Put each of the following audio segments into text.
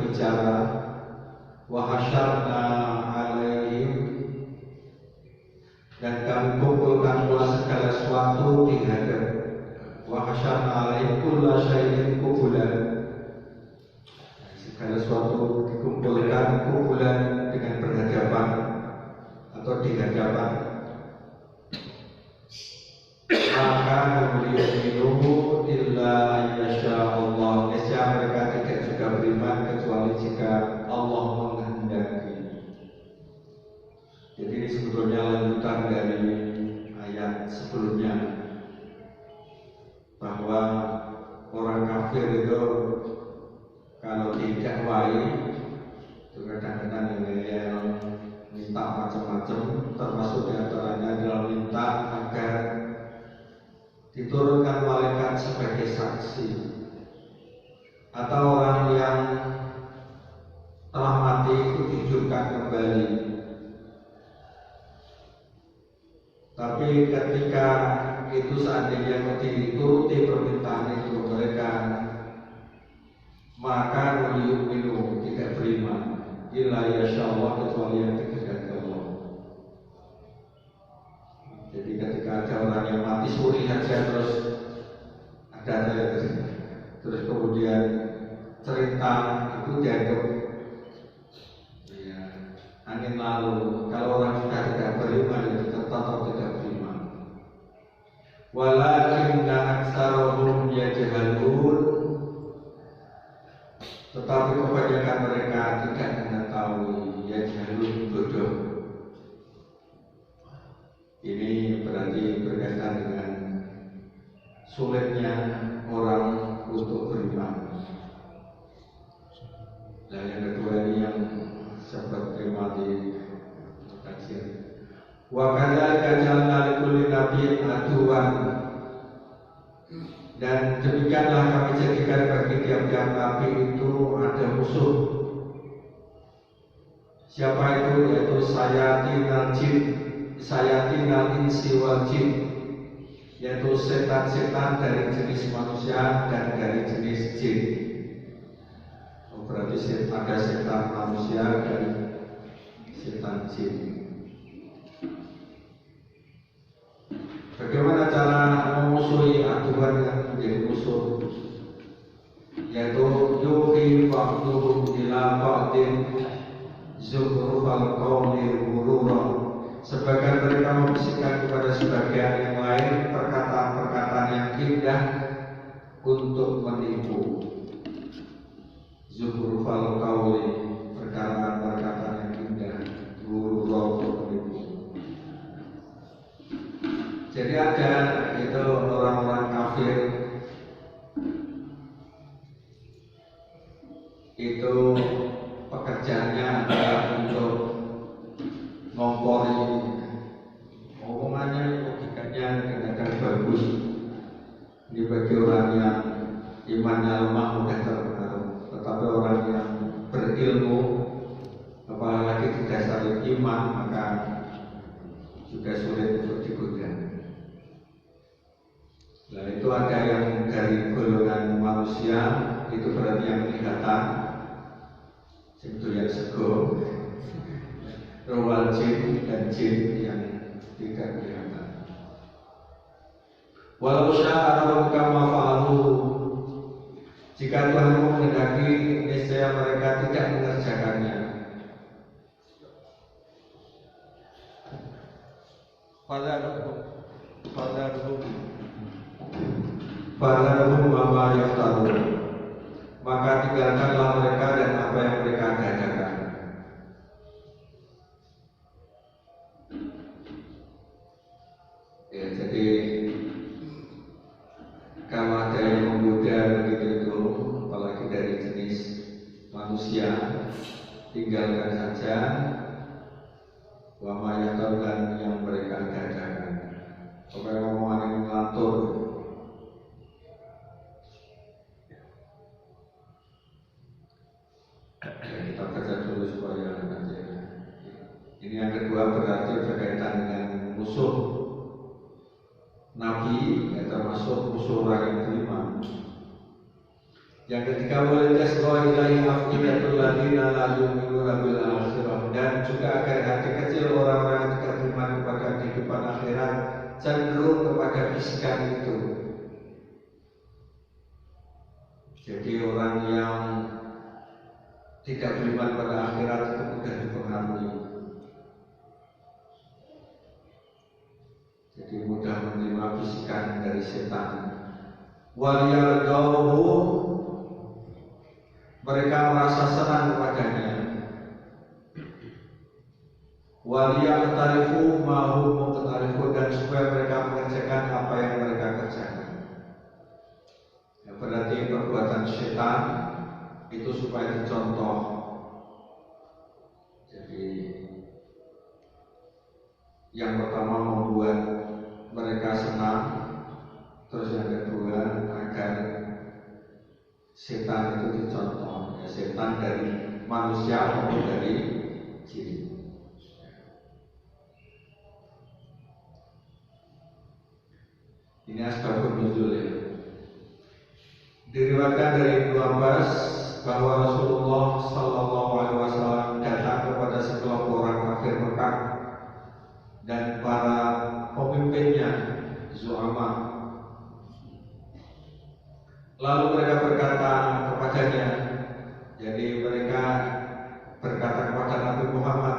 berbicara, wa hasyarna alaihim, dan kami kumpulkan pula segala sesuatu di hadap, wa hasyarna alaihim kulla syai'in qubulan, segala sesuatu dikumpulkan kumpulan dengan berhadapan atau di hadapan. Maka yu'minu illa yasha'allah, nescaya mereka tidak juga beriman kecuali jika Allah menghendaki. Jadi ini sebetulnya lanjutan dari ayat sebelumnya, bahwa orang kafir itu kalau didakwai itu kadang-kadang yang minta macam-macam, termasuk diantaranya adalah minta agar diturunkan malaikat sebagai saksi, atau orang yang telah mati itu dihidupkan kembali. Tapi ketika itu seandainya dituruti permintaan itu mereka, maka yu'minu, tidak beriman, illa yasha'allah, kecuali yang dikehendaki Allah. Jadi ketika ada orang yang mati suri saja terus terus kemudian cerita itu dianggap ya, angin lalu. Kalau orang sudah tidak beriman itu tetap tidak beriman. Walakinna aktsarahum yajhalun, tetapi kebanyakan mereka tidak mengetahui, yajhalun, bodoh. Ini berarti berkaitan dengan sulitnya orang untuk beriman. Dan yang kedua ini yang seperti mati kajian. Wa kadzalika ja'alna likulli nabiyyin aduwwan, dan demikianlah kami jadikan bagi tiap-tiap nabi itu ada musuh. Siapa itu? Yaitu sayatinal jin, sayatinal insi wal jin, yaitu setan-setan dari jenis manusia dan dari jenis jin. Berarti ada setan manusia dan setan jin. Bagaimana cara memusuhi aduan yang menjadi musuh? Yaitu yuhi ba'duhum ila ba'din zukhrufal qawli ghurura, sebagian mereka membisikkan kepada sebagian yang lain perkataan-perkataan yang indah untuk menipu. Zukhrufal qawli, perkataan-perkataan yang indah, ghurura, untuk menipu. Jadi ada itu orang-orang kafir itu pekerjaannya adalah untuk ngompori, omongannya, logikanya kadang-kadang bagus. Ini bagi orang yang imannya lemah mudah terpengaruh, tetapi orang yang berilmu, apalagi didasari iman, maka juga sulit untuk digoda. Nah, itu ada yang dari golongan manusia, itu berarti yang kelihatan, itu yang sego, rawal jin dan jin yang tidak kelihatan. Walau sya'a rabbuka ma fa'alu, jika Tuhan menghendaki niscaya mereka tidak mengerjakannya. Fadharhum wa yaftarun, maka tinggalkanlah mereka dan apa yang mereka adakan. Ya, jadi kalau ada yang menggoda begitu itu, apalagi dari jenis manusia, tinggalkan saja. Wa ma yaftarun, yang mereka adakan. Pokoknya omongan yang ngelantur. Kita baca dulu supaya nanti. Ini yang kedua berarti berkaitan dengan musuh Nabi, ya termasuk musuh orang yang beriman. Yang ketiga, walitasqa ilaihi afidatul ladzina la yu'minuna bil akhirah, dan juga agar hati kecil orang-orang yang tidak beriman kepada kehidupan akhirat cenderung kepada bisikan itu. Jadi orang yang tidak beriman pada akhirat itu mudah dipengaruhi. Jadi mudah menerima bisikan dari setan. Waliyardauhu, mereka merasa senang kepadanya. Waliyaqtarifu ma hum muqtarifun, dan supaya mereka mengerjakan apa yang mereka kerjakan. Ya, berarti perbuatan setan itu supaya dicontoh. Jadi yang pertama membuat mereka senang, terus yang kedua agar setan itu dicontoh. Ya, setan dari manusia maupun dari jin. Ini asbabun nuzul ya. Diriwayatkan dari Ibnu Abbas bahwa Rasulullah Sallallahu Alaihi Wasallam datang kepada sekelompok orang kafir Mekah dan para pemimpinnya, zu'ama. Lalu mereka berkata kepadanya, jadi mereka berkata kepada Nabi Muhammad,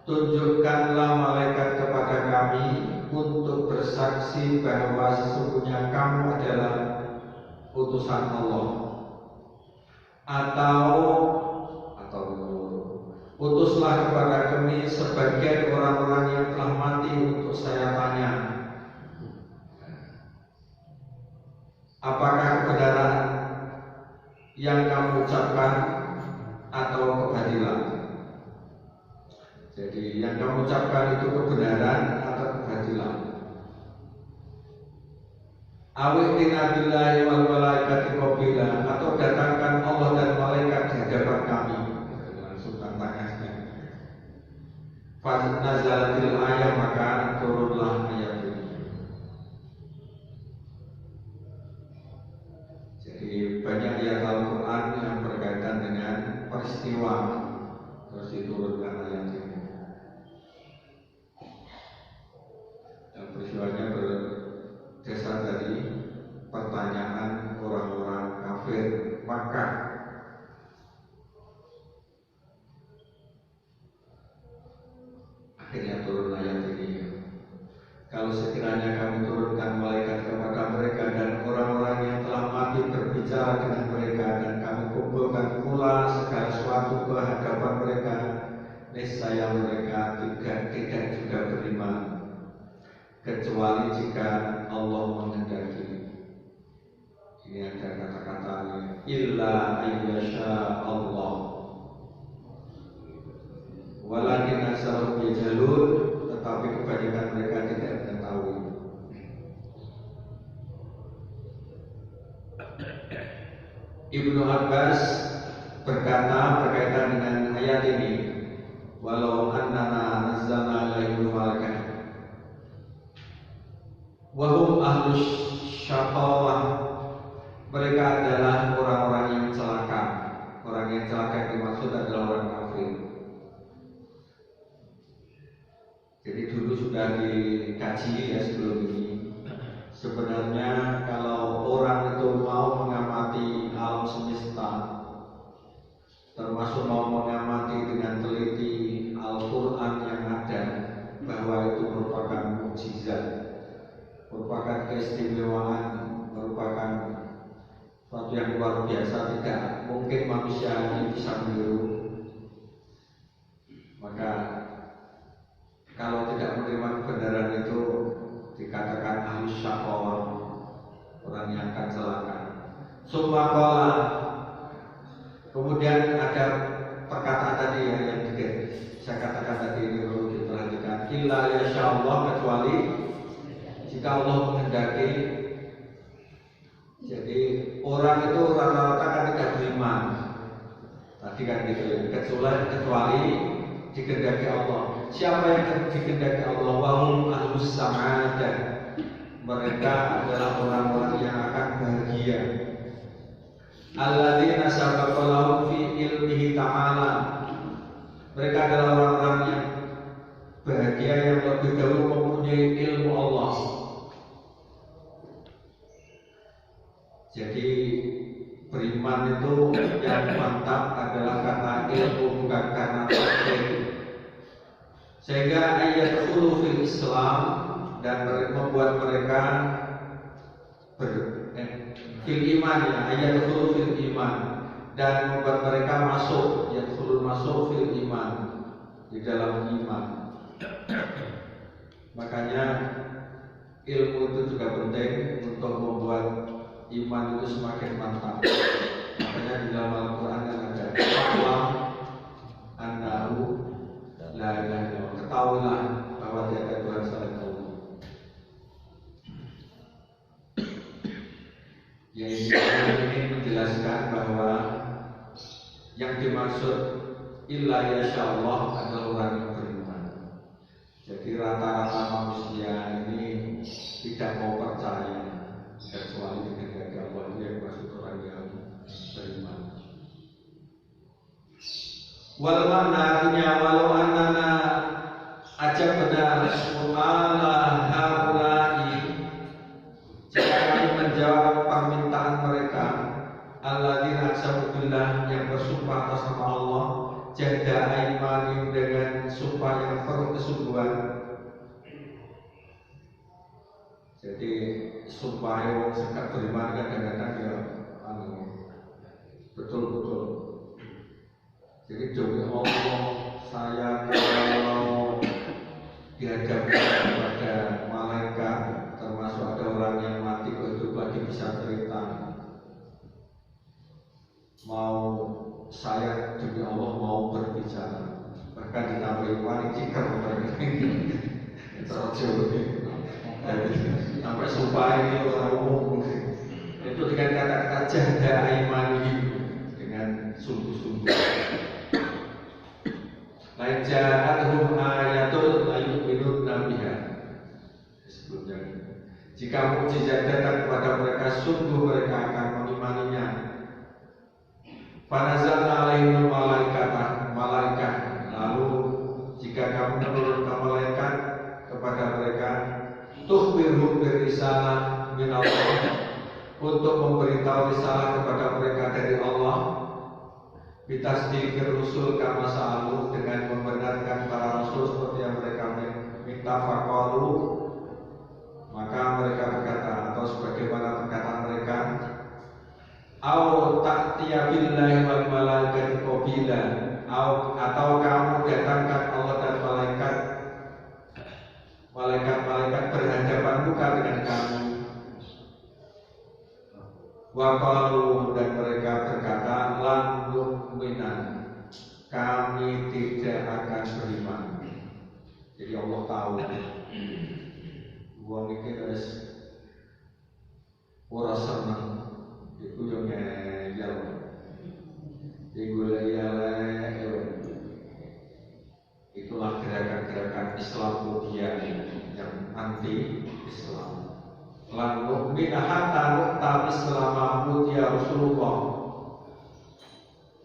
tunjukkanlah malaikat kepada kami untuk bersaksi bahwa sesungguhnya kamu adalah utusan Allah, atau utuslah kepada kami sebagian orang-orang yang telah mati untuk saya tanya, apakah kebenaran yang kamu ucapkan atau kebatilan? Jadi yang kamu ucapkan itu kebenaran atau kebatilan? Awi'tina billahi wal malaikati qabila, atau datangkan Allah dan malaikat di hadapan kami. Langsung tantangannya. Fazalatil ayat, maka turunlah ayat ini. Jadi banyak ayat Al-Quran yang berkaitan dengan peristiwa, terus diturunkan ayat ini. Peristiwanya berdasar dari pertanyaan orang-orang kafir Makkah. Akhirnya turun ayat ini. Kalau sekiranya kami turunkan malaikat kepada mereka dan orang-orang yang telah mati berbicara dengan mereka, dan kami kumpulkan pula segala sesuatu ke hadapan mereka, niscaya mereka tidak juga beriman, kecuali jika Allah menghendaki. Ini ada kata-katanya, illa ayyasha Allah, walakin aksarahum yajhalun, tetapi kebanyakan mereka tidak mengetahui. Ibnu Abbas berkata berkaitan dengan ayat ini, walau annana nazzalna alaihim malaikah wa hum ahlus syaqawah, mereka adalah orang-orang yang celaka. Orang yang celaka yang dimaksud adalah orang kafir. Jadi dulu sudah dikaji ya sebelum ini. Sebenarnya kalau orang itu mau mengamati alam semesta, termasuk mau mengamati dengan teliti Al-Quran yang ada, bahwa itu merupakan mukjizat, merupakan keistimewaan, merupakan suatu yang luar biasa, tidak mungkin manusia ini bisa meniru. Maka kalau tidak menerima kebenaran itu dikatakan ahli syaqawah, orang yang akan celaka. Sumpah. Kemudian ada perkataan tadi yang saya katakan tadi, ini perlu diperhatikan. Illa yasyaallah, kecuali jika Allah menghendaki. Jadi orang itu rata-rata kan tidak beriman. Tadi kan gitu ya, kecuali dikehendaki Allah. Siapa yang dikehendaki Allah? Wahum ahlus sa'adah, mereka adalah orang-orang yang akan bahagia. alladzina sabaqa lahum fi ilmihi ta'ala. Mereka adalah orang-orang yang bahagia yang lebih dahulu mempunyai ilmu Allah. Jadi beriman itu yang mantap adalah karena ilmu, bukan karena takdir. Sehingga ayat khulu fil Islam dan membuat mereka fil iman, ya, ayat khulu fil iman, dan membuat mereka masuk, ayat khulu masuk fil iman, di dalam iman. Makanya ilmu itu juga penting untuk membuat iman itu semakin mantap. Makanya di dalam Al-Quran ada Fa'lam annahu la ilaha illallah, ketahuilah bahwa tiada Tuhan selain Allah. Yang ini menjelaskan bahwa yang dimaksud illa yasha'allah adalah orang yang beriman. Jadi rata-rata manusia ini tidak mau percaya kecuali dengan kehendak Allah. Itu yang maksud orang yang beriman. Walau artinya walau annana ajabna su'ala haula'i, jika kami menjawab permintaan mereka, alladzina aqsamu billah, yang bersumpah atas nama Allah, jahda aimanim, dengan sumpah yang penuh kesungguhan. Jadi sumpah yang sekat beriman kadang-kadang ya betul-betul. Jadi demi Allah saya kalau dihadapkan kepada malaikat, termasuk ada orang yang mati kok itu lagi bisa cerita, mau saya demi Allah mau berbicara, bahkan ditambahi wanita mereka terjauh sampai sumpah ini orang umum itu dengan kata-kata jahda aimani, dengan sungguh-sungguh. Lain ja'atuhum ayatul la yu'minuna biha. Sebelumnya, jika mukjizat datang kepada mereka, sungguh mereka akan mengimaninya. Fanazalna alaihim malaikat. Lalu jika kamu menurunkan malaikat kepada mereka, tukhbirhum birisalah min Allah, untuk memberitahu risalah kepada mereka dari Allah, bitasdikir rusul kama sa'alu, dengan membenarkan para rasul seperti yang mereka minta. Faqalu, maka mereka berkata, atau sebagaimana perkataan mereka, au ta'tiya billahi wal malaikati qabila, atau kamu datangkan Allah dan malaikat berhadapan muka dengan kamu. Wa qalu, dan mereka berkata, lan nu'minan, kami tidak akan beriman. Jadi Allah tahu wong iki wis ora seneng iku yo ngeyel. Iku itulah gerakan-gerakan Islamophobia yang anti Islam. Lan nu'mina hatta nu'tal Islam ya Rasulullah.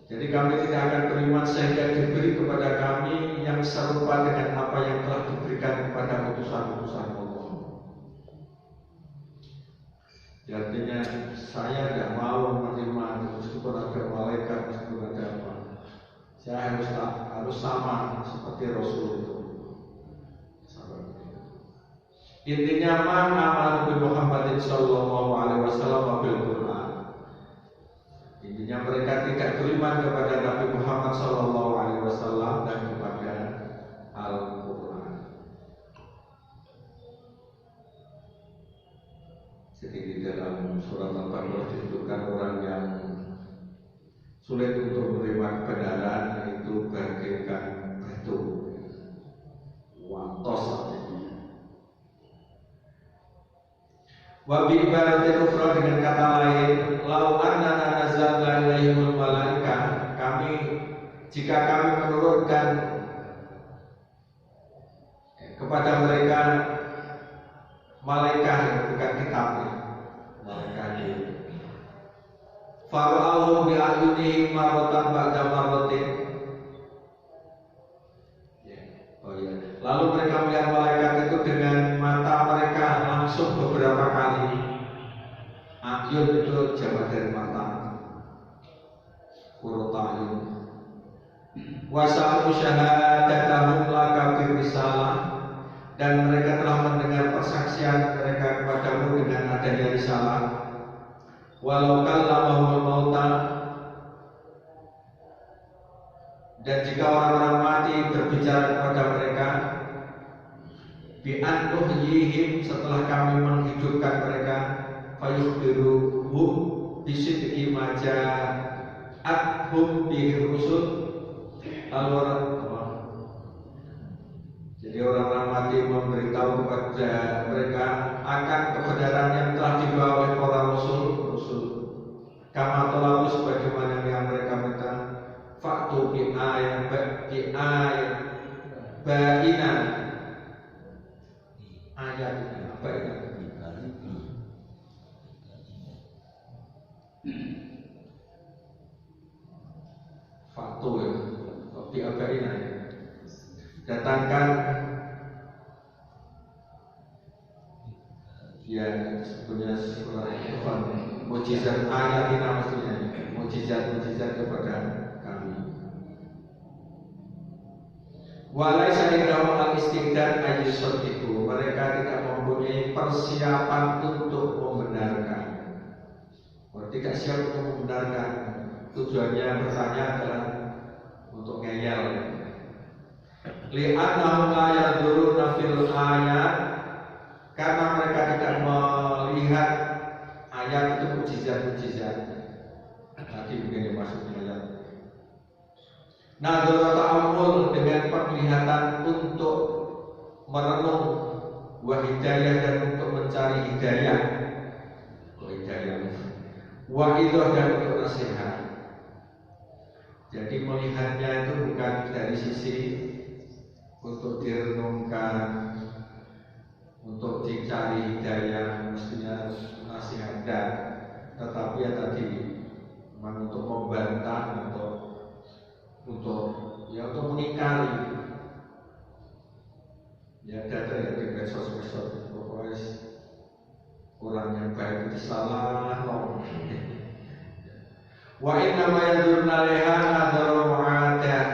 Jadi kami tidak akan beriman sehingga diberi kepada kami yang serupa dengan apa yang telah diberikan kepada utusan-utusan Allah. Artinya saya tidak mau menerima meskipun ada malaikat, meskipun ada apa. Saya harus sama seperti Rasul itu. Intinya mana Nabi Muhammad sallallahu alaihi wasallam bil Quran. Intinya mereka tidak beriman kepada Nabi Muhammad sallallahu alaihi wasallam dan kepada Al-Quran. Jadi di dalam surat Al-Baqarah disebutkan orang yang sulit untuk menerima kebenaran itu bagaikan batu, wantos artinya. Wa bi ibaratin ukhra, dengan kata lain, lau annana nazzalna ilaihimul malaika, jika kami menurunkan kepada mereka malaikat, bukan kitabnya, malaikat fara'ahu bi'ayunihim maratan ba'da maratin. Oh ya. Lalu mereka melihat malaikat itu dengan mata mereka langsung beberapa kali. Ayun itu jamak dari mata. Qurrata'yun. Wasa'u syahadatahum laka birisalah, dan mereka telah mendengar persaksian mereka kepadamu dengan adanya risalah. Walau kallamahumul mauta, dan jika orang-orang mati berbicara kepada mereka, bi'an nuhyihim, setelah kami menghidupkan mereka, fayukhbiruhum bisidqi ma ja'athum bihi rusul. Jadi orang-orang mati memberitahu kepada mereka akan kebenaran yang telah dibawa oleh para rasul. Kama tolabu, sebagaimana yang mereka minta. Faktu bi ayat baina ayat baina. Faktu ya, bi baina. Datangkan ya punya surah Al-Quran, mujizat ayat ini maksudnya, mujizat kepada kami. Walaysa indahum al-istidad ayyusaddiqu, mereka tidak mempunyai persiapan untuk membenarkan. Tidak siap untuk membenarkan. Tujuannya bertanya adalah untuk ngeyel. Li'annahum la yaduruna fil ayat, karena mereka tidak melihat ayat itu mujizat-mujizat. Tadi begini maksudnya ayat. Nadhara ta'ammul, dengan penglihatan untuk merenung, wa hidayah, dan untuk mencari hidayah, wa idah, dan untuk nasihat. Jadi melihatnya itu bukan dari sisi untuk direnungkan, untuk dicari hidayah, mestinya nasihat, tetapi ya tadi memang untuk membantah, untuk mengingkari. Ya ada yang di medsos-medsos, pokoknya orang yang baik itu salah loh. Wa inna ma yadurna leha nadharu mu'adah,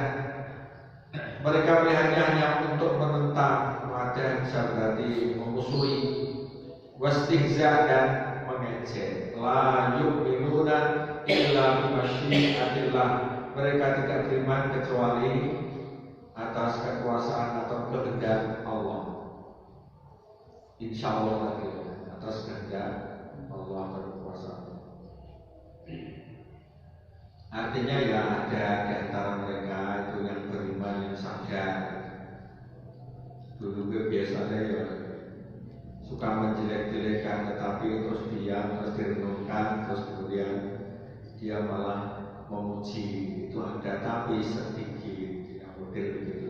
mereka melihatnya hanya untuk menentang, mu'adah bisa berarti memusuhi, wastihza, dan mengejek. La yu'minuna illa bimasyiatillah, mereka tidak beriman kecuali atas kekuasaan atau kehendak Allah. Insya Allah lagi, atas kehendak Allah berkuasa. Artinya ya ada di antara mereka itu yang beriman, yang sadar. Dulu biasanya ya suka menjelek-jelekan, tetapi terus diam, terus direnungkan, terus kemudian dia malah memuji. Itu ada, tapi sedikit, tidak model begitu.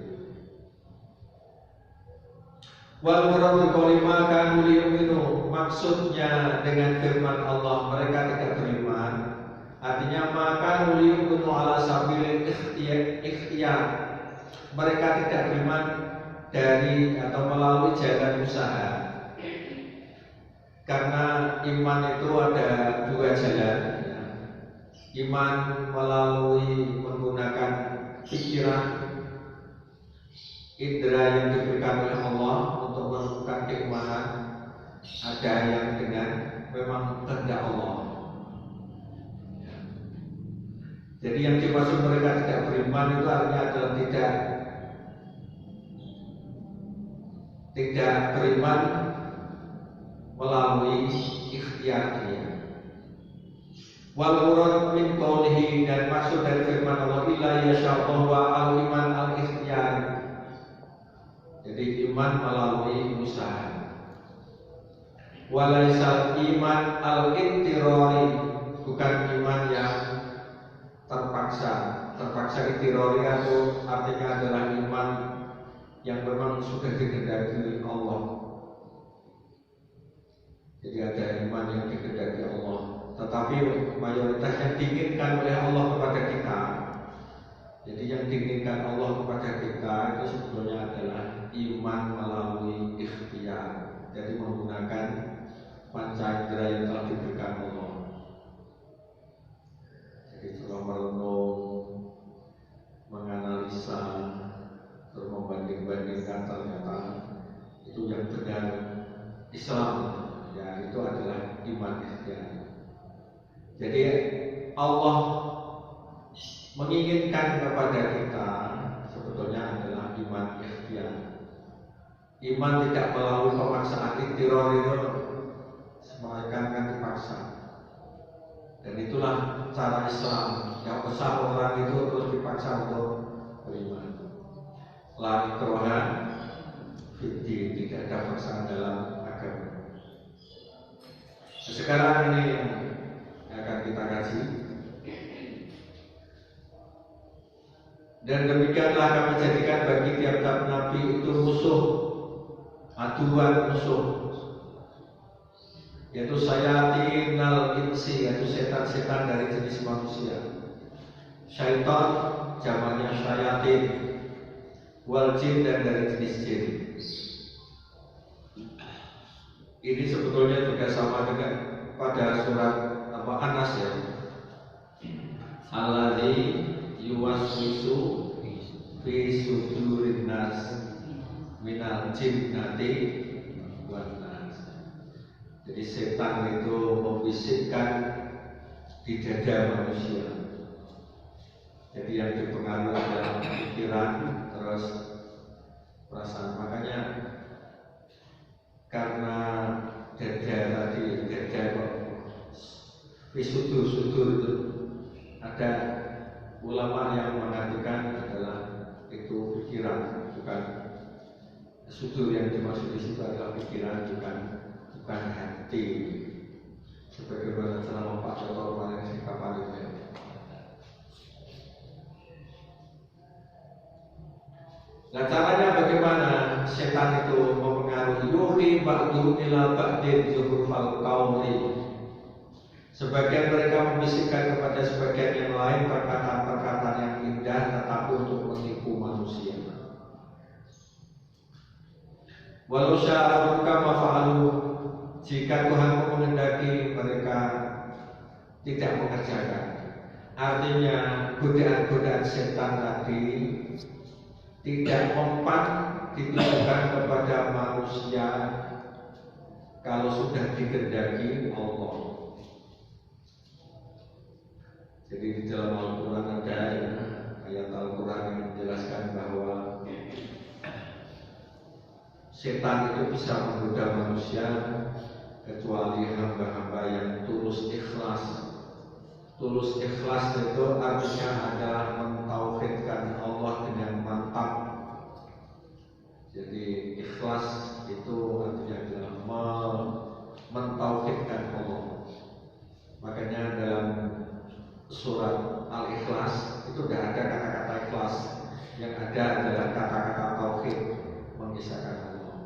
Wal muradu qalima kanu liyuminu, maksudnya dengan firman Allah mereka tidak beriman, artinya maka liyuminu ala sabilil ikhtiyar, mereka tidak beriman dari atau melalui jalan usaha. Karena iman itu ada dua jalan. Iman melalui menggunakan pikiran, indera yang diberikan oleh Allah untuk melakukan keimanan. Ada yang dengan memang kehendak Allah. Jadi yang dimaksud mereka tidak beriman itu artinya adalah tidak beriman melalui ikhtiar dia. Wal murad min qawlihi, dan maksud dari firman Allah illa yasya'allahu wa al-iman al-ikhtiyar. Jadi iman melalui usaha. Walaisal iman al-ittirari, bukan iman yang terpaksa. Terpaksa ittirari itu artinya adalah iman yang memang sudah dikehendaki Allah. Jadi ada iman yang dikehendaki Allah. tetapi mayoritas yang diinginkan oleh Allah kepada kita. Jadi yang diinginkan Allah kepada kita itu sebetulnya adalah iman melalui ikhtiar. Jadi menggunakan panca indera yang telah diberikan Allah. Jadi setelah merenung, menganalisa, terus membanding-bandingkan, ternyata itu yang benar Islam, ya itu adalah iman ikhtiar. Jadi Allah menginginkan kepada kita sebetulnya adalah iman ikhtiar. Iman tidak melalui pemaksaan iktiror itu, semalaikan kan dipaksa. Dan itulah cara Islam. Yang besar orang itu terus dipaksa untuk beriman. La ikraha fiddin, tidak ada paksaan dalam agama. Sekarang ini yang akan kita kaji. Dan demikianlah kami jadikan bagi tiap-tiap nabi itu musuh, aduan musuh, yaitu sayatinal insi, yaitu setan-setan dari jenis manusia. Syaitan jamannya syayatin, wal jin, dan dari jenis jin. Ini sebetulnya juga sama dengan pada surat Anas ya. Alladzi yuwaswisu fi sudurin nas minal jinnati wan nas. Jadi setan itu membisikkan di dada manusia. Jadi yang dipengaruhi adalah pikiran, terus perasaan. Makanya karena dada tadi, dada sudur itu ada ulama yang mengatakan adalah itu pikiran, bukan sudur. Yang dimaksud di situ adalah pikiran, bukan hati. Sebagaimana selama Pak Jokowi kemarin kapan itu ya. Nah caranya bagaimana setan itu mempengaruhi? Yuhi ba'du ila ba'din zuhrufal qawli. Sebagian mereka membisikkan kepada sebagian yang lain perkataan-perkataan yang indah, tetapi untuk menipu manusia. Walau sya'aruka mafa'alu, jika Tuhan menghendaki mereka tidak mengerjakan. Artinya godaan-godaan setan tadi tidak mempan ditujukan kepada manusia kalau sudah dikehendaki Allah. Jadi di dalam Al-Quran ada ayat Al-Quran yang menjelaskan bahwa setan itu bisa menggoda manusia kecuali hamba-hamba yang tulus ikhlas. Tulus ikhlas itu artinya adalah mentauhidkan Allah dengan mantap. Jadi ikhlas itu artinya adalah mentauhidkan Allah. Makanya dalam surat Al-Ikhlas itu tidak ada kata-kata ikhlas, yang ada adalah kata-kata tauhid, mengisahkan Allah.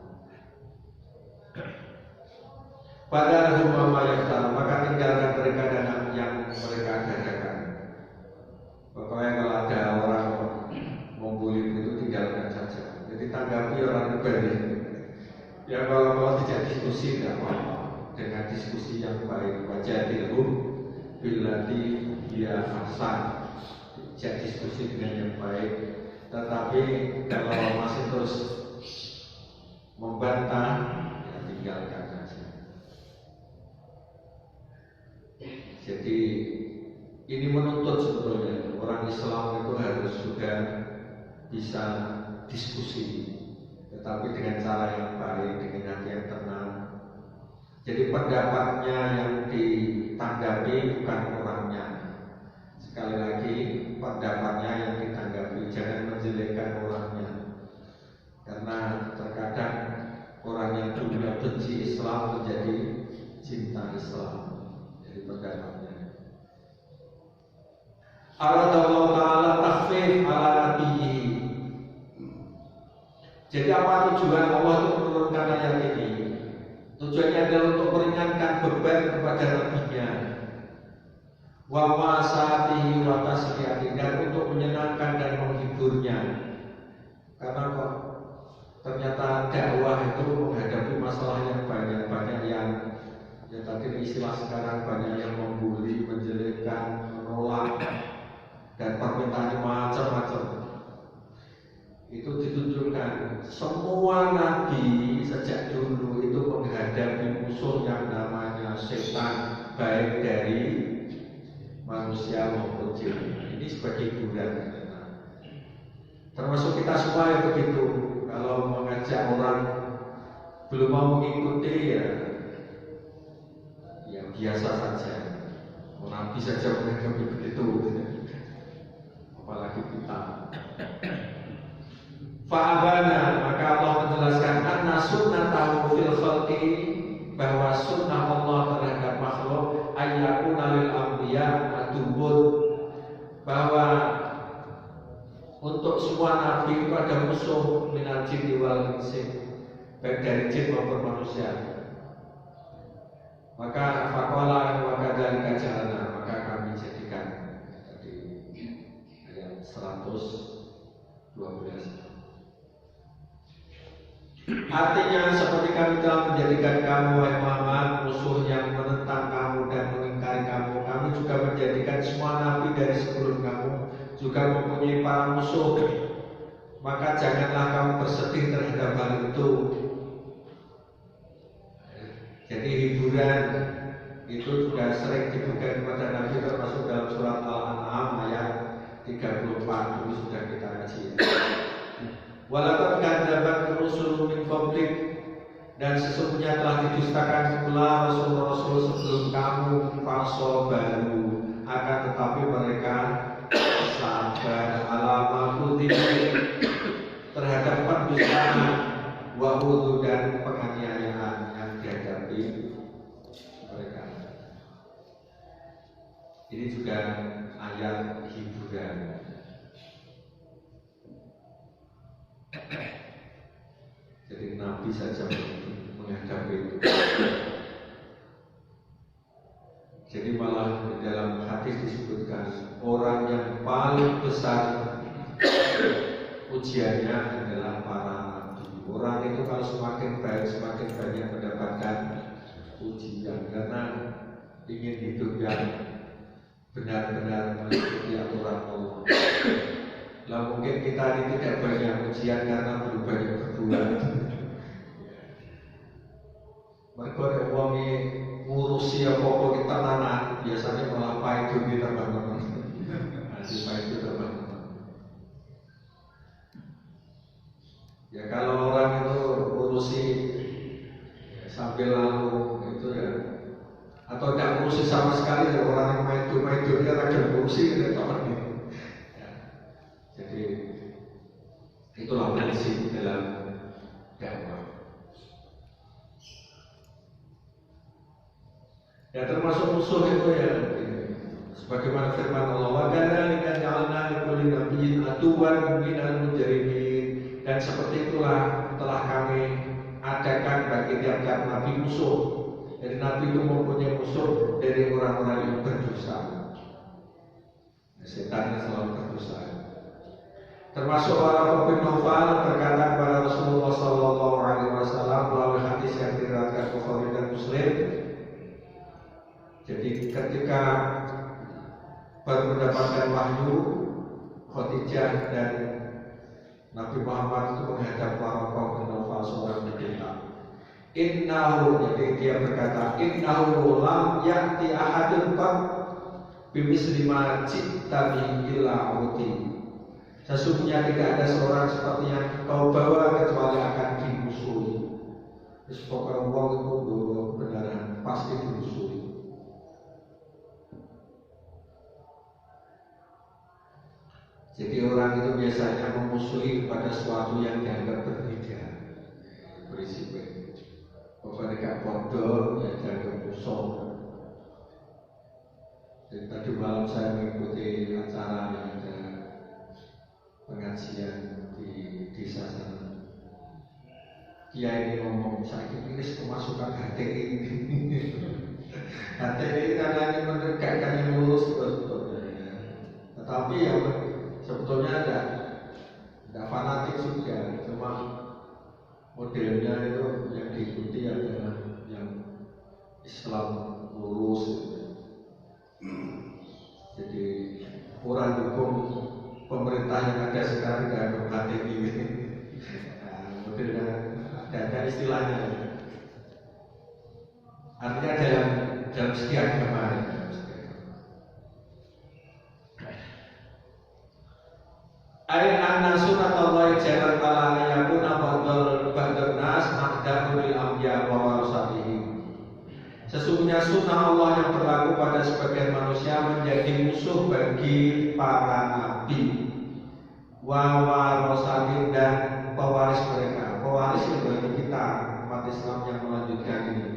Pada rumah mayat, maka tinggalkan mereka dan yang mereka adakan. Pokoknya kalau ada orang membuli itu tinggalkan saja. Jadi tanggapi orang pribadi. Ya kalau mau tidak diskusi tidak apa-apa, dengan diskusi yang baik. Wajadilhum billati hiya ahsan. Tidak diskusi dengan yang baik. Tetapi kalau masih terus membantah, ya tinggalkan saja. Jadi ini menuntut sebetulnya orang Islam itu harus sudah bisa diskusi, tetapi dengan cara yang baik, dengan hati yang tenang. Jadi pendapatnya yang ditanggapi bukan orangnya. Sekali lagi, pendapatnya yang ditanggapi, jangan menjelekkan orangnya. Karena terkadang orang yang dulunya benci Islam menjadi cinta Islam. Jadi pendapatnya. Allah Ta'ala takhfif ala nabiyyi. Jadi apa tujuan Allah untuk menurunkan ayat ini? Tujuannya adalah untuk meringankan beban kepada nabinya. wa wasatihi wa tasliyati, dan untuk menyenangkan dan menghiburnya. Karena kok ternyata dakwah itu menghadapi masalah yang banyak yang ya tadi istilah sekarang banyak yang membuli, menjelekkan, menolak, dan permintaannya macam-macam. Itu ditunjukkan semua nabi sejak dulu itu menghadapi musuh yang namanya setan, baik dari manusia maupun jin. Ini sebagai hiburan. Termasuk kita semua yang begitu. Kalau mengajak orang belum mau mengikuti ya biasa saja. Nabi saja menghadapi begitu, apalagi kita. Fa'abana, maka Allah menjelaskan anna sunnatahu fil khalqi, bahwa sunnah Allah terhadap makhluk ayyakuna lil anbiya aduwwun, bahwa untuk semua nabi itu ada musuh minal jinni wal insi, baik dari jin maupun manusia. Maka faqala wa kadzalika ja'alna, maka kami jadikan, tadi ayat 112. Artinya seperti kami telah menjadikan kamu wahai Muhammad musuh yang menentang kamu dan mengingkari kamu, kami juga menjadikan semua nabi dari sebelum kamu juga mempunyai para musuh. Maka janganlah kamu bersedih terhadap hal itu. Jadi hiburan itu juga sering diberikan kepada Nabi, termasuk dalam surat Al-An'am ayat 34, dulu sudah kita kaji. Walaqad kadzabat rusulun min qablik, dan sesungguhnya telah didustakan pula rasul-rasul sebelum kamu, fasobaru, akan tetapi mereka sabar alama kudin, terhadap pendustaan, wahudu, dan penganiayaan yang dihadapi mereka. Ini juga ayat hiburan. Jadi Nabi saja menghadapi itu. Jadi malah di dalam hadis disebutkan orang yang paling besar ujiannya adalah para nabi. Orang itu kalau semakin baik, semakin banyak mendapatkan ujian, karena ingin hidup yang benar-benar mengikuti aturan Allah. Lah mungkin kita ini tidak banyak ujian karena belum banyak berbuat. Mereka ada uang ngurusi apa-apa kita tenanan, biasanya malah paidu di teman-teman. Hasil paidu teman-teman. Ya kalau orang itu ngurusi sambil lalu itu ya, atau tidak ngurusi sama sekali, ya orang yang maidu dia rajin ngurusi gitu teman gitu. Jadi itulah prinsip dalam dakwah. Ya termasuk musuh itu ya, sebagaimana firman Allah, wa kadzalika ja'alna likulli nabiyyin aduwwan minal mujrimin, dan seperti itulah telah kami adakan bagi tiap-tiap nabi musuh. Jadi nabi itu mempunyai musuh dari orang-orang yang berdosa. Setan selalu berdosa. Termasuk Waraqah bin Naufal berkata kepada Rasulullah SAW melalui hadis yang diriwayatkan Bukhari dan Muslim. Jadi ketika baru mendapatkan wahyu, Khadijah dan Nabi Muhammad itu menghadap Waraqah bin Naufal, seorang pendeta. Innahu, jadi dia berkata, innahu lam ya'ti ahadun qad bimisli ma ji'ta bihi illa uti. Sesungguhnya tidak ada seorang seperti yang kau bawa kecuali akan dimusuhi. Terus pokoknya Allah itu bawa kebenaran pasti dimusuhi. Jadi orang itu biasanya memusuhi pada sesuatu yang dianggap berbeda. Prinsipnya, pokoknya gak bodoh ya dianggap musuh. Jadi tadi malam saya mengikuti acara yang ada pengajian di desa sana. Kiai ini ngomong, saya kira kemasukan HTI ini. HTI karena ingin menegakkan yang lurus sebetulnya. Tetapi yang sebetulnya ada fanatik juga, cuma modelnya itu yang diikuti adalah yang Islam lurus. Jadi kurang dukung pemerintah yang ada sekarang tidak ada HTI ini. Modelnya ada istilahnya. Artinya dalam segi agama. Ayat anna sunatallahi jalan ala yakuna ba'dal nas aqdamu lil anbiya wa warasatihim. Sesungguhnya sunnah Allah yang berlaku pada sebagian manusia menjadi musuh bagi para nabi wa warasatihim dan pewaris mereka. Pewaris bagi kita umat Islam yang melanjutkan ini.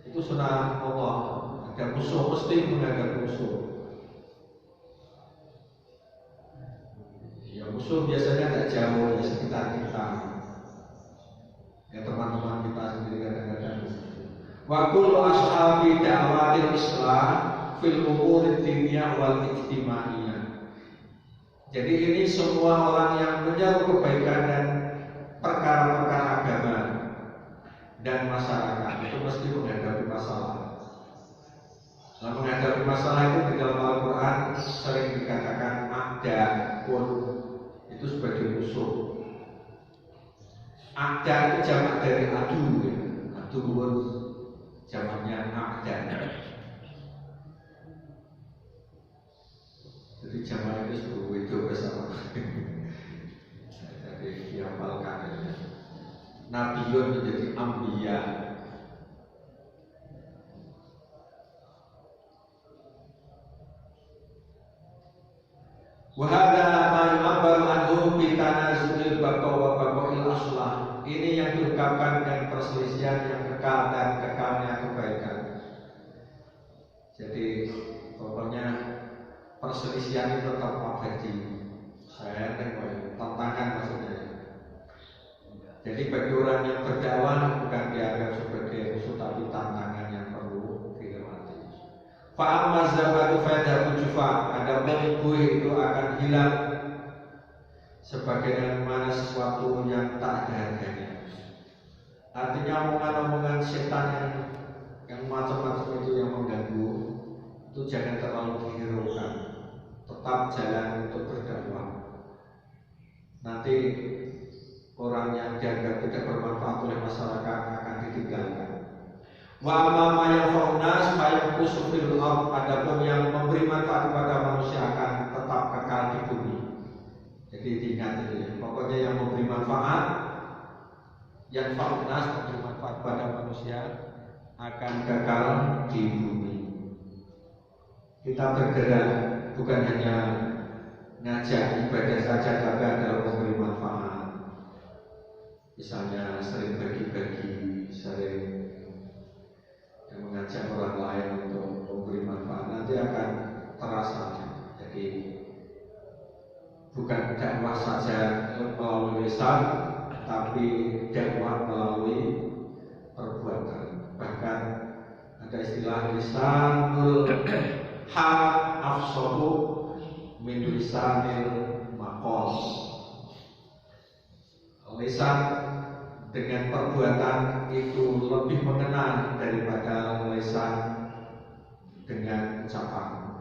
Itu sunnah Allah. Ada musuh mesti menghadapi musuh. Ya musuh biasanya tidak jauh di sekitar kita. Ya teman-teman kita sendiri kadang-kadang. Wa kullu ashabi da'watil Islam fil umuri diniyah wal ijtimaiyah. Jadi ini semua orang yang menyeru kebaikan dan perkara-perkara agama dan masyarakat itu mesti menghadapi masalah. Nah, menghadapi masalah itu di dalam Al-Quran sering dikatakan ada pun itu sebagai musuh. Ada itu jamak dari adu, adu pun jamaknya ada. Jadi jamak itu sebuah itu bersama. Jadi dihafalkan. Nabiun menjadi ambiya. Wahada ma yu'abbaru anhu bi tanazulil baqa wa baqa'il aslah. Ini yang diungkapkan dengan perselisihan yang kekal dan kekalnya kebaikan. Jadi pokoknya perselisihan itu tetap abadi. Saya tengok tantangan maksudnya. Jadi bagi orang yang berdakwah bukan dianggap sebagai musuh tapi tantangan yang perlu dihormati. Fa'amma zabatu fa'dahu jufa. Adapun buih itu akan hilang sebagaimana sesuatu yang tak ada harganya. Artinya omongan-omongan setan yang macam-macam itu yang mengganggu itu jangan terlalu dihiraukan. Tetap jalan untuk berdakwah. Nanti orang yang dianggap tidak bermanfaat oleh masyarakat akan ditinggalkan. Wa amma yang faunas fayaqushu fil ardh. Adapun yang memberi manfaat kepada manusia akan tetap kekal di bumi. Jadi diingat itu ya. Pokoknya yang memberi manfaat, yang faunas memberi manfaat kepada manusia akan kekal di bumi. Kita bergerak bukan hanya ngajak ibadah saja, tapi adalah memberi manfaat. Misalnya sering bagi-bagi, sering mengajak orang lain untuk memberi manfaat, nanti akan terasa. Jadi bukan dakwah saja melalui lisan, tapi dakwah melalui perbuatan. Bahkan ada istilah lisanul hal afsahu min lisanil maqal. Lisan dengan perbuatan itu lebih mengena daripada lisan dengan ucapan.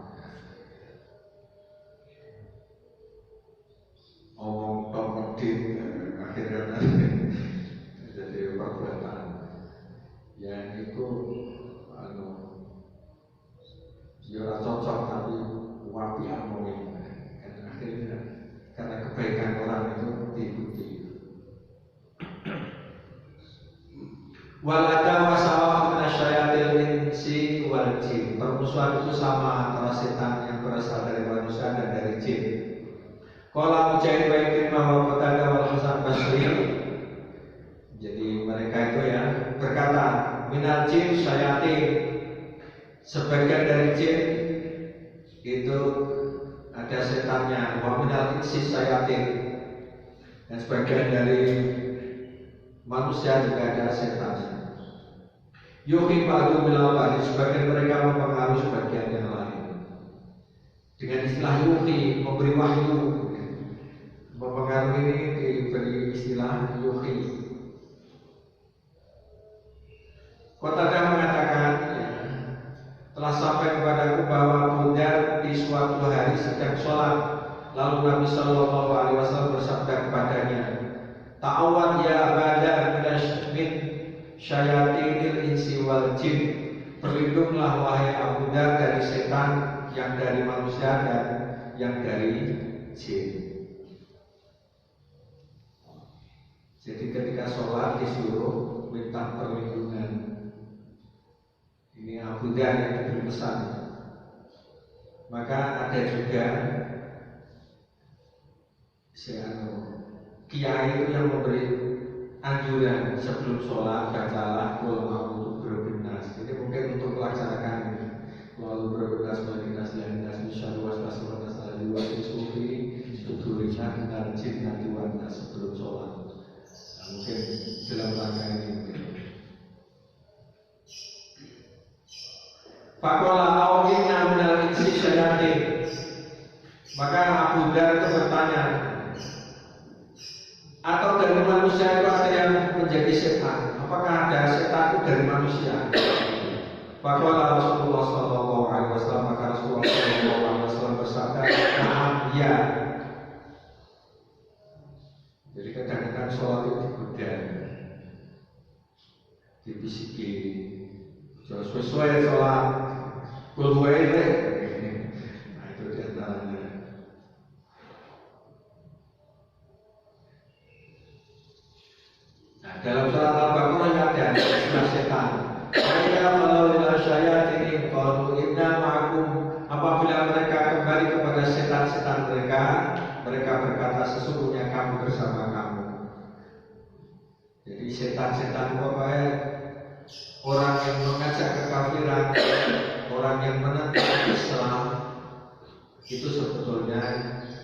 Omong tok medit akhirnya jadi perbuatan yang itu ya cocok tapi wapi amomin. Akhirnya karena kebaikan orang itu diikuti. Walada wasawa minasyayatil insi wal jin. Permusuhan itu sama antara setan yang berasal dari manusia dan dari jin. Qala Mujahid wa Ikrimah wa Qatadah wal Hasan Basri. Jadi mereka itu ya berkata minal jin syayatin. Sebagian dari jin itu ada setannya. Wa minal insi syayatin. Dan sebagian dari manusia juga ada setannya. Yuhi ba'du bilal ba'di, sebagian mereka mempengaruhi sebagian yang lain. Dengan istilah yuhi, memberi wahyu. Mempengaruhi ini diberi istilah yuhi. Qatadah mengatakan, telah sampai kepadaku bahwa Abu Dzar di suatu hari sedang sholat, lalu Nabi Shallallahu Alaihi Wasallam bersabda kepadanya, ta'awad ya Abu Dzar min syayatinil insi wal jin, berlindunglah wahai Abu Dzar dari setan yang dari manusia dan yang dari jin. Jadi ketika sholat disuruh minta perlindungan. Ini Abu Dzar yang diberi pesan. Maka ada juga kiai itu yang memberi anjuran sebelum sholat bacalah qul a'udzu birabbin nas. Ini mungkin untuk melaksanakan ini. Lalu berbenas malinas linas misyarri waswasi wa nasali wa sufi sudurina dan jinnati wan nas sebelum sholat. Nah, mungkin dalam rangka ini. Faqala awinna minal insi syayatin. Maka Abu Dzar itu bertanya, atau dari manusia itu ada yang menjadi setan? Apakah ada setan itu dari manusia? Faqala Rasulullah sallallahu alaihi wasallam, maka Rasulullah sallallahu alaihi wasallam bersabda, "Na'am, ya." Jadi kadang-kadang sholat itu digoda, dibisiki, sesuai sholat. Nah itu diantaranya. Nah dalam surat Al-Baqarah ada istilah setan. Mereka kalau ila syayatin qalu inna ma'akum, apabila mereka kembali kepada setan-setan mereka, mereka berkata sesungguhnya kami bersama kamu. Jadi setan-setan pokoknya orang yang mengajak kekafiran, orang yang menentang Islam, itu sebetulnya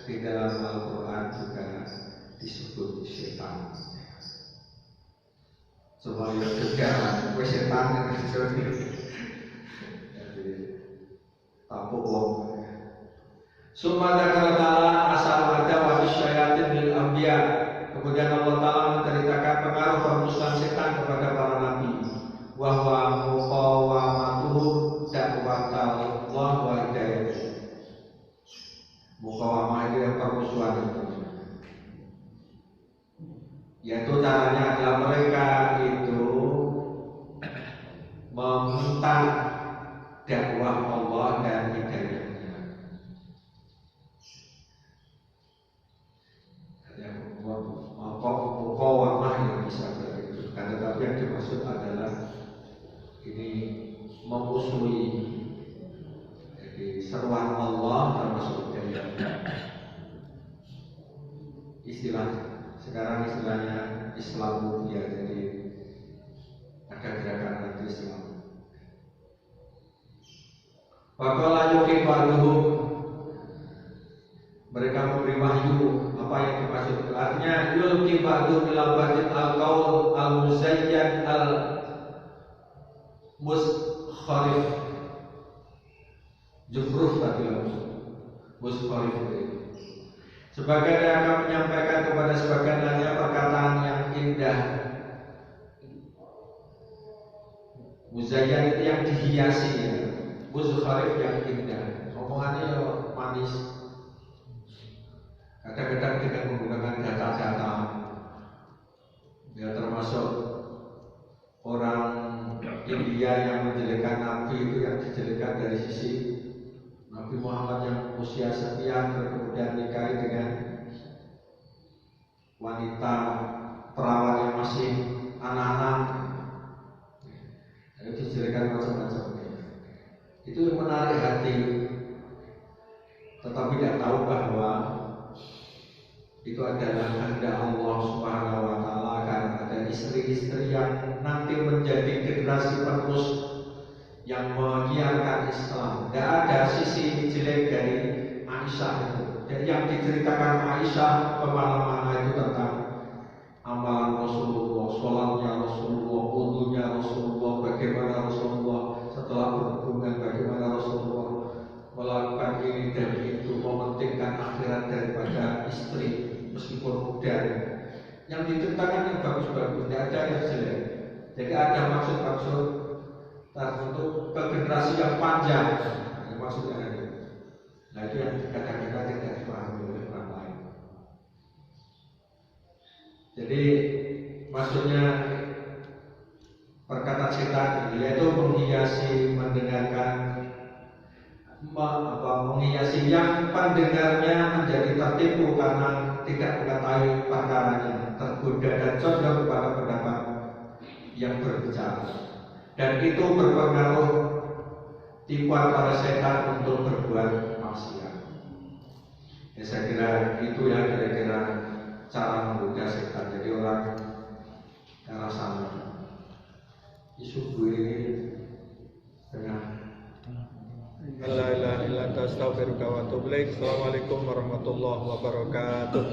di dalam Al-Quran juga disebut setan. Coba lihat juga, gue setan yang disebut. Jadi tampuk wong. Sumada kala asal ada wa syayatin lil anbiya. Kemudian Allah Ta'ala menceritakan pengaruh permusuhan setan kepada para nabi. Wahwa muqawamatuhum da'watallah wa hidayah. Muqawamah itu yang permusuhan itu, yaitu caranya adalah mereka itu meminta dakwah Allah dan hidayahnya. Yang muqawamah yang bisa begitu. Tetapi yang dimaksud adalah ini memusuhi. Jadi seruan Allah termasuk hidayahnya. Istilah sekarang istilahnya Islamofobia, jadi ada gerakan anti Islam. Faqala yuhi ba'duhum, mereka memberi wahyu. Apa yang dimaksud? Artinya yulqi ba'du ila ba'din al-qaul al-muzayyan al-muskharif. Jufruf tadi muskharif itu. Sebagian yang akan menyampaikan kepada sebagian lainnya perkataan yang indah. Muzayyan itu yang dihiasi, ya. Muskharif yang indah. Omongannya manis. Kadang-kadang dengan menggunakan data-data. Ya termasuk orang India yang menjelekan Nabi itu yang dijelekan dari sisi Nabi Muhammad yang usia sekian kemudian nikahi dengan wanita perawan yang masih anak-anak, itu dijelekan macam-macam. Itu yang menarik hati, tetapi tidak tahu bahwa itu adalah kehendak Allah Subhanahu wa Ta'ala akan ada istri-istri yang nanti menjadi generasi penerus yang menyiarkan Islam. Tidak ada sisi jelek dari Aisyah itu. Jadi yang diceritakan Aisyah kemana-mana itu tentang amalan Rasulullah, sholatnya Rasulullah, wudunya Rasulullah, bagaimana Rasulullah setelah berhubungan, bagaimana Rasulullah melakukan ini dan itu, mementingkan akhirat daripada istri meskipun muda. Yang diceritakan yang bagus-bagus, tidak ada yang jelek. Jadi ada maksud-maksud tertentu ke generasi yang panjang. Nah, maksudnya itu. Nah, itu yang kadang-kadang tidak dipahami oleh orang lain. Jadi maksudnya perkataan setan yaitu menghiasi mendengarkan, menghiasi yang pendengarnya menjadi tertipu karena tidak mengetahui perkaranya, tergoda dan condong kepada pendapat yang berbicara, dan itu berpengaruh tipuan para setan untuk berbuat maksiat. Ya, saya kira itu ya kira-kira cara menggoda setan. Jadi orang yang rasanya isu gue ini dengan La ilaha illa anta astaghfiruka wa atubu ilaik. Assalamualaikum warahmatullahi wabarakatuh.